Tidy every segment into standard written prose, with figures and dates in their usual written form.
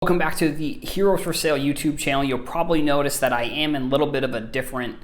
Welcome back to the Heroes for Sale YouTube channel. You'll probably notice that I am in a little bit of a different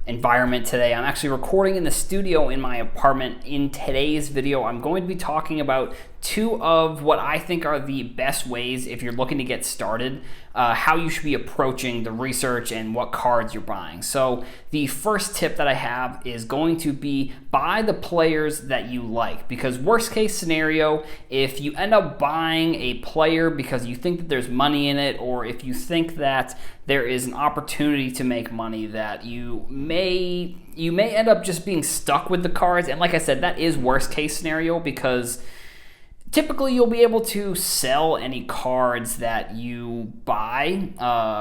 environment today. I'm actually recording in the studio in my apartment. In today's video, I'm going to be talking about two of what I think are the best ways if you're looking to get started, how you should be approaching the research and what cards you're buying. So the first tip that I have is going to be buy the players that you like, because worst case scenario, if you end up buying a player because you think that there's money in it, or if you think that there is an opportunity to make money, that you may end up just being stuck with the cards. And like I said, that is worst case scenario, because typically you'll be able to sell any cards that you buy.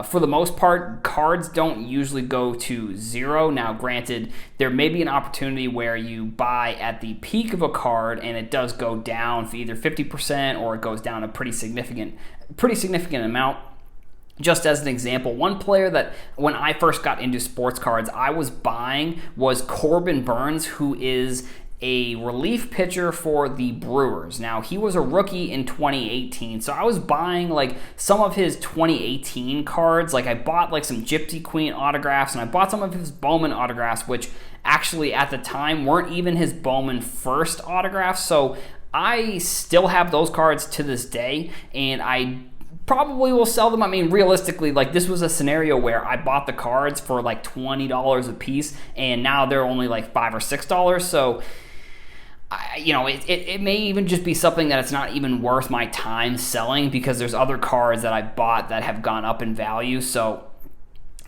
For the most part, cards don't usually go to zero. Now granted, there may be an opportunity where you buy at the peak of a card and it does go down for either 50% or it goes down a pretty significant amount. Just as an example, one player that when I first got into sports cards I was buying was Corbin Burnes, who is a relief pitcher for the Brewers. Now, he was a rookie in 2018, so I was buying like some of his 2018 cards. Like I bought like some Gypsy Queen autographs, and I bought some of his Bowman autographs, which actually at the time weren't even his Bowman first autographs. So I still have those cards to this day, and I probably will sell them. I mean, realistically, like this was a scenario where I bought the cards for like $20 a piece, and now they're only like $5 or $6. So it may even just be something that it's not even worth my time selling, because there's other cards that I bought that have gone up in value. So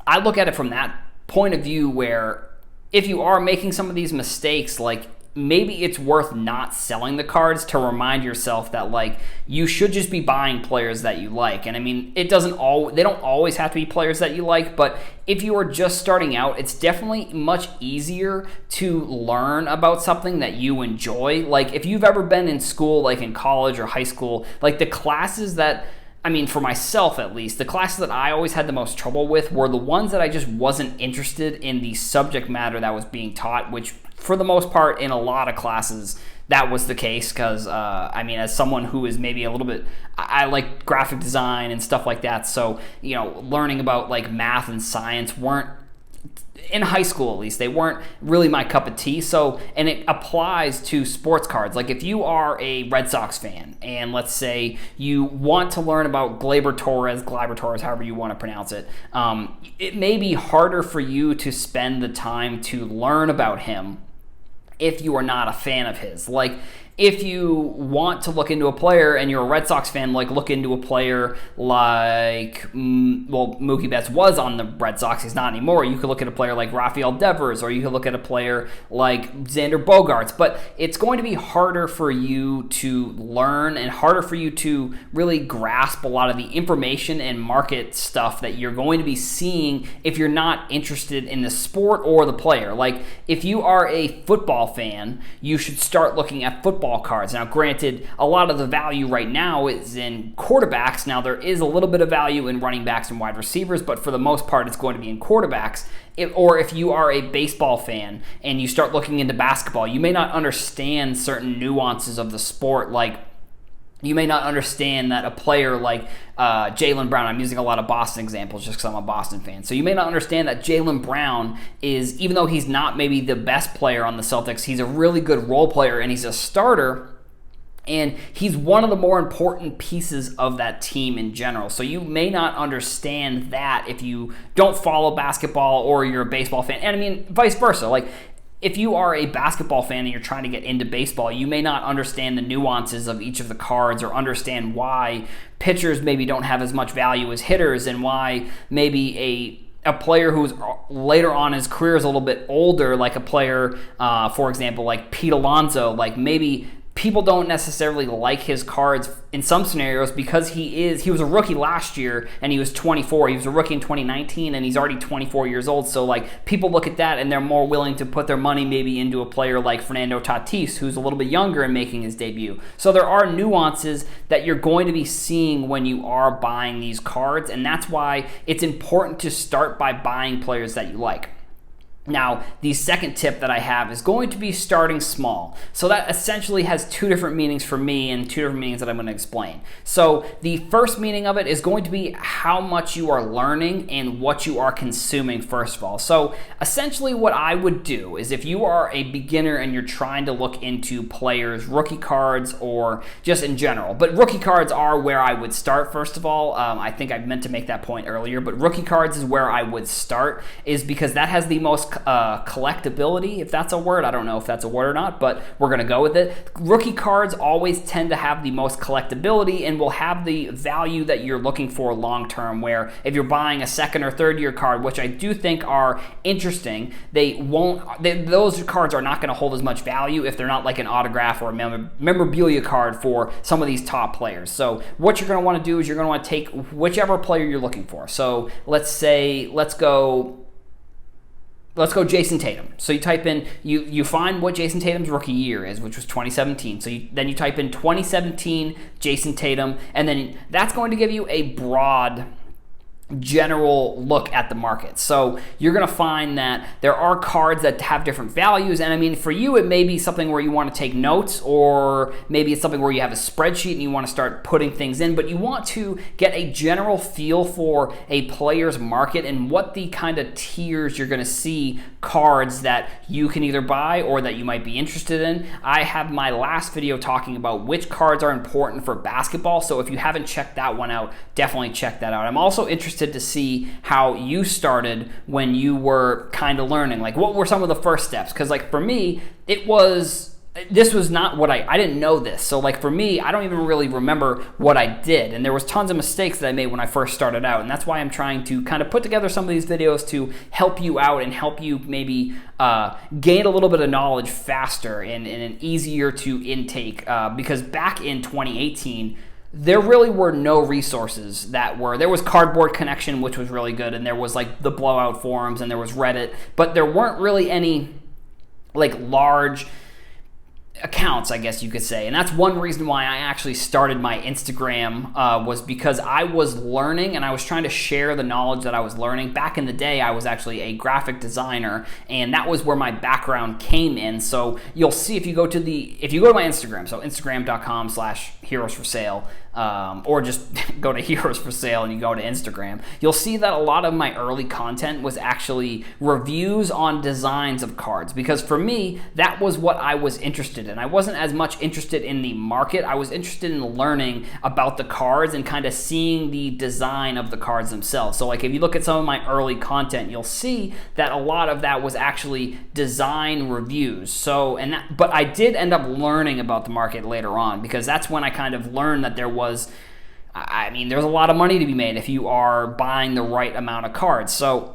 I look at it from that point of view, where if you are making some of these mistakes, like maybe it's worth not selling the cards to remind yourself that like you should just be buying players that you like. And I mean, they don't always have to be players that you like, but if you are just starting out, it's definitely much easier to learn about something that you enjoy. Like if you've ever been in school, like in college or high school, like the classes that, I mean, for myself at least, the classes that I always had the most trouble with were the ones that I just wasn't interested in the subject matter that was being taught, which for the most part in a lot of classes that was the case, because I mean, as someone who is maybe a little bit, I like graphic design and stuff like that, so learning about like math and science weren't, in high school at least, they weren't really my cup of tea. So, and it applies to sports cards. Like if you are a Red Sox fan and let's say you want to learn about Gleyber Torres, however you want to pronounce it, it may be harder for you to spend the time to learn about him if you are not a fan of his. Like if you want to look into a player and you're a Red Sox fan, like look into a player like, Mookie Betts was on the Red Sox, he's not anymore. You could look at a player like Rafael Devers, or you could look at a player like Xander Bogaerts, but it's going to be harder for you to learn and harder for you to really grasp a lot of the information and market stuff that you're going to be seeing if you're not interested in the sport or the player. Like if you are a football fan, you should start looking at football cards. Now granted, a lot of the value right now is in quarterbacks. Now there is a little bit of value in running backs and wide receivers, but for the most part it's going to be in quarterbacks. Or if you are a baseball fan and you start looking into basketball, you may not understand certain nuances of the sport. Like you may not understand that a player like Jaylen Brown, I'm using a lot of Boston examples just because I'm a Boston fan, so you may not understand that Jaylen Brown is, even though he's not maybe the best player on the Celtics, he's a really good role player and he's a starter, and he's one of the more important pieces of that team in general. So you may not understand that if you don't follow basketball or you're a baseball fan. And I mean, vice versa. Like if you are a basketball fan and you're trying to get into baseball, you may not understand the nuances of each of the cards or understand why pitchers maybe don't have as much value as hitters, and why maybe a player who's later on in his career is a little bit older, like a player, for example, like Pete Alonso, like maybe people don't necessarily like his cards in some scenarios because he was a rookie last year and he was 24. He was a rookie in 2019 and he's already 24 years old. So like people look at that and they're more willing to put their money maybe into a player like Fernando Tatis, who's a little bit younger and making his debut. So there are nuances that you're going to be seeing when you are buying these cards, and that's why it's important to start by buying players that you like. Now, the second tip that I have is going to be starting small. So that essentially has two different meanings for me and two different meanings that I'm going to explain. So the first meaning of it is going to be how much you are learning and what you are consuming, first of all. So essentially what I would do is if you are a beginner and you're trying to look into players' rookie cards or just in general, but rookie cards are where I would start, first of all. I think I meant to make that point earlier, but rookie cards is where I would start, is because that has the most collectability, if that's a word. I don't know if that's a word or not, but we're going to go with it. Rookie cards always tend to have the most collectability and will have the value that you're looking for long term, where if you're buying a second or third year card, which I do think are interesting, those cards are not going to hold as much value if they're not like an autograph or a memorabilia card for some of these top players. So what you're going to want to do is you're going to want to take whichever player you're looking for. So let's go Jason Tatum. So you type in, you find what Jason Tatum's rookie year is, which was 2017. So then you type in 2017 Jason Tatum, and then that's going to give you a broad general look at the market. So you're going to find that there are cards that have different values, and I mean, for you it may be something where you want to take notes, or maybe it's something where you have a spreadsheet and you want to start putting things in, but you want to get a general feel for a player's market and what the kind of tiers you're going to see cards that you can either buy or that you might be interested in. I have my last video talking about which cards are important for basketball, so if you haven't checked that one out, definitely check that out. I'm also interested to see how you started when you were kind of learning. Like, what were some of the first steps? Because like for me, this was not what I didn't know this. So like for me, I don't even really remember what I did. And there was tons of mistakes that I made when I first started out. And that's why I'm trying to kind of put together some of these videos to help you out and help you maybe gain a little bit of knowledge faster and an easier to intake. Because back in 2018, there really were no resources there was Cardboard Connection, which was really good, and there was like the Blowout forums, and there was Reddit, but there weren't really any like large accounts, I guess you could say. And that's one reason why I actually started my Instagram, was because I was learning and I was trying to share the knowledge that I was learning. Back in the day, I was actually a graphic designer, and that was where my background came in. So you'll see if you go to my Instagram, so instagram.com/heroes4sale, or just go to Heroes for Sale and you go to Instagram, you'll see that a lot of my early content was actually reviews on designs of cards, because for me, that was what I was interested in. I wasn't as much interested in the market. I was interested in learning about the cards and kind of seeing the design of the cards themselves. So like if you look at some of my early content, you'll see that a lot of that was actually design reviews. But I did end up learning about the market later on, because that's when I kind of learned that there's a lot of money to be made if you are buying the right amount of cards. So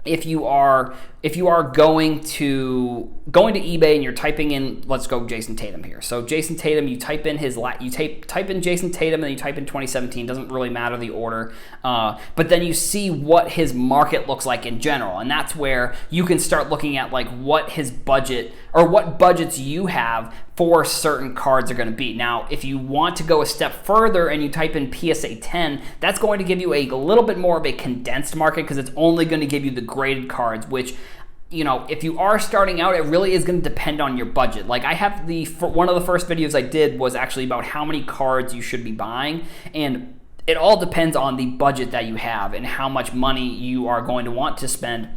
if you are going to eBay and you're typing in, let's go Jason Tatum here. So Jason Tatum, you type in type in Jason Tatum and then you type in 2017. Doesn't really matter the order, but then you see what his market looks like in general, and that's where you can start looking at like what his budget or what budgets you have for certain cards are going to be. Now, if you want to go a step further and you type in PSA 10, that's going to give you a little bit more of a condensed market, because it's only going to give you the graded cards, which, you know, if you are starting out, it really is going to depend on your budget. Like I have one of the first videos I did was actually about how many cards you should be buying, and it all depends on the budget that you have and how much money you are going to want to spend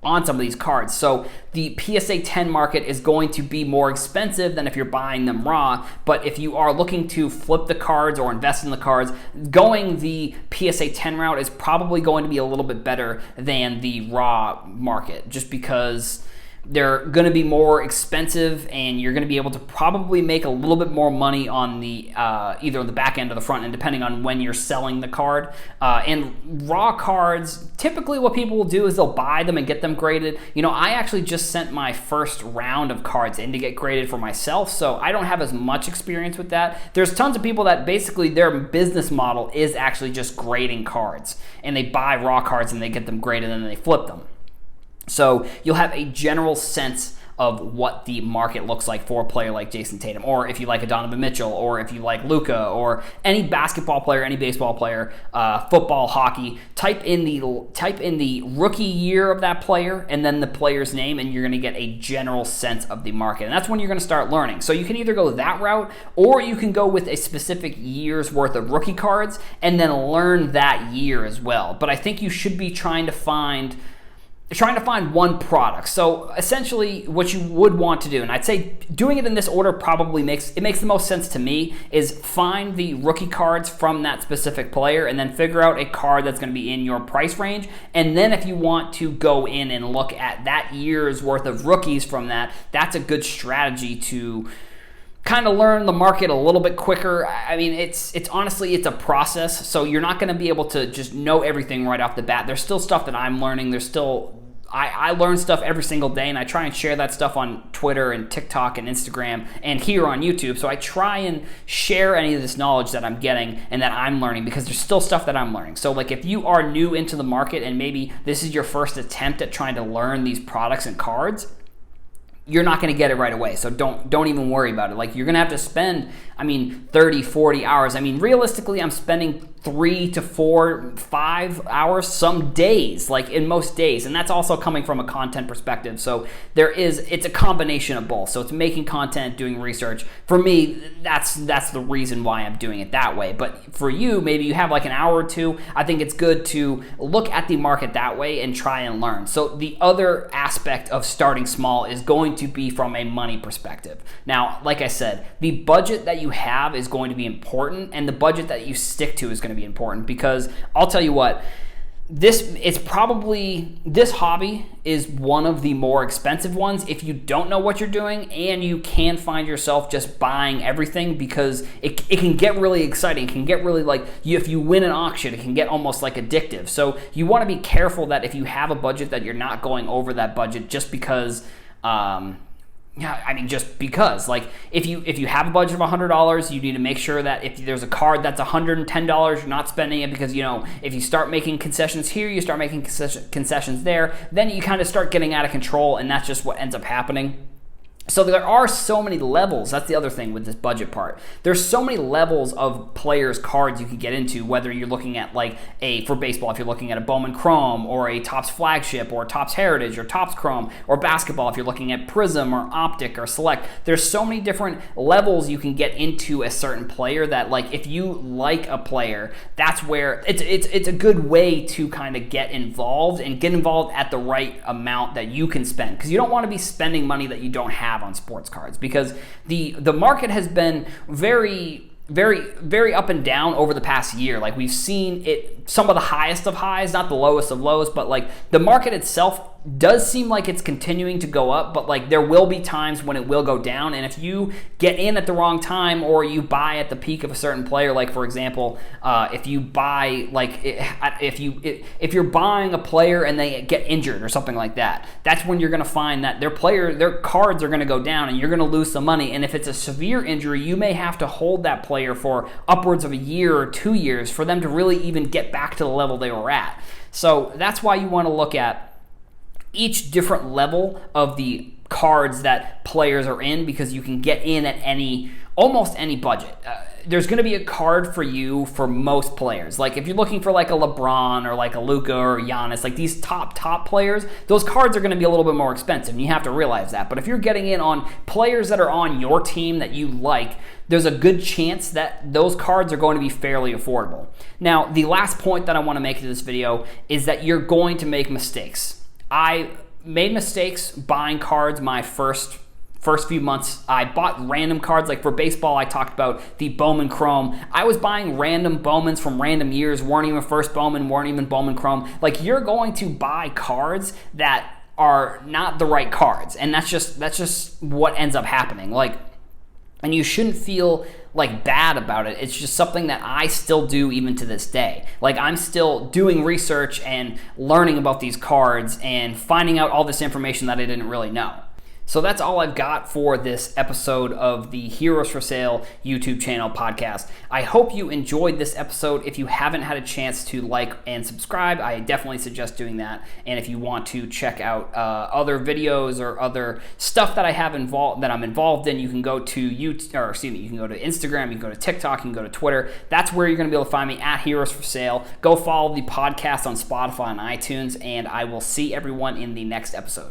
on some of these cards. So the PSA 10 market is going to be more expensive than if you're buying them raw, but if you are looking to flip the cards or invest in the cards, going the PSA 10 route is probably going to be a little bit better than the raw market, just because they're going to be more expensive and you're going to be able to probably make a little bit more money on the either on the back end or the front end, depending on when you're selling the card. And raw cards, typically what people will do is they'll buy them and get them graded. You know, I actually just sent my first round of cards in to get graded for myself, so I don't have as much experience with that. There's tons of people that basically their business model is actually just grading cards, and they buy raw cards and they get them graded and then they flip them. So you'll have a general sense of what the market looks like for a player like Jason Tatum, or if you like a Donovan Mitchell, or if you like Luka, or any basketball player, any baseball player, football, hockey. Type in the rookie year of that player and then the player's name, and you're going to get a general sense of the market. And that's when you're going to start learning. So you can either go that route, or you can go with a specific year's worth of rookie cards and then learn that year as well. But I think you should be trying to find one product. So essentially what you would want to do, and I'd say doing it in this order probably makes the most sense to me, is find the rookie cards from that specific player and then figure out a card that's going to be in your price range. And then if you want to go in and look at that year's worth of rookies from that, that's a good strategy to kind of learn the market a little bit quicker. I mean, it's honestly, it's a process, so you're not going to be able to just know everything right off the bat. There's still stuff that I'm learning. There's still, I learn stuff every single day, and I try and share that stuff on Twitter and TikTok and Instagram and here on YouTube. So I try and share any of this knowledge that I'm getting and that I'm learning, because there's still stuff that I'm learning. So like if you are new into the market and maybe this is your first attempt at trying to learn these products and cards, you're not going to get it right away. So don't even worry about it. Like, you're going to have to spend, 30, 40 hours. Realistically, I'm spending 3 to 4, 5 hours some days, like in most days. And that's also coming from a content perspective. So it's a combination of both. So it's making content, doing research. For me, that's the reason why I'm doing it that way. But for you, maybe you have like an hour or two. I think it's good to look at the market that way and try and learn. So the other aspect of starting small is going to be from a money perspective. Now, like I said, the budget that you have is going to be important, and the budget that you stick to is going to be important, because I'll tell you what, this hobby is one of the more expensive ones if you don't know what you're doing, and you can find yourself just buying everything, because it can get really exciting. It can get really, like, if you win an auction, it can get almost like addictive. So you want to be careful that if you have a budget, that you're not going over that budget just because just because, like, if you have a budget of $100, you need to make sure that if there's a card that's $110, you're not spending it, because, if you start making concessions here, you start making concessions there, then you kind of start getting out of control, and that's just what ends up happening. So there are so many levels. That's the other thing with this budget part. There's so many levels of players' cards you can get into, whether you're looking at, like, for baseball, if you're looking at a Bowman Chrome, or a Topps Flagship, or Topps Heritage, or Topps Chrome, or basketball, if you're looking at Prism, or Optic, or Select. There's so many different levels you can get into a certain player that, like, if you like a player, that's where it's a good way to kind of get involved, and get involved at the right amount that you can spend, because you don't want to be spending money that you don't have on sports cards, because the market has been very, very, very up and down over the past year. Like, we've seen it, some of the highest of highs, not the lowest of lows, but like the market itself does seem like it's continuing to go up, but like there will be times when it will go down. And if you get in at the wrong time, or you buy at the peak of a certain player, like for example, if you buy, like, if you're buying a player and they get injured or something like that, that's when you're going to find that their cards are going to go down, and you're going to lose some money. And if it's a severe injury, you may have to hold that player for upwards of a year or 2 years for them to really even get back to the level they were at. So that's why you want to look at each different level of the cards that players are in, because you can get in at almost any budget. There's going to be a card for you for most players. Like, if you're looking for like a LeBron or like a Luka or Giannis, like these top players, those cards are going to be a little bit more expensive, and you have to realize that. But if you're getting in on players that are on your team that you like, there's a good chance that those cards are going to be fairly affordable. Now, the last point that I want to make in this video is that you're going to make mistakes. I made mistakes buying cards my first few months. I bought random cards. Like for baseball, I talked about the Bowman Chrome. I was buying random Bowmans from random years, weren't even first Bowman, weren't even Bowman Chrome. Like, you're going to buy cards that are not the right cards, and that's just what ends up happening. Like, and you shouldn't feel like bad about it. It's just something that I still do even to this day. Like, I'm still doing research and learning about these cards and finding out all this information that I didn't really know. So that's all I've got for this episode of the Heroes for Sale YouTube channel podcast. I hope you enjoyed this episode. If you haven't had a chance to like and subscribe, I definitely suggest doing that. And if you want to check out other videos or other stuff that I have that I'm involved in, you can go to you can go to Instagram, you can go to TikTok, you can go to Twitter. That's where you're going to be able to find me, at Heroes for Sale. Go follow the podcast on Spotify and iTunes, and I will see everyone in the next episode.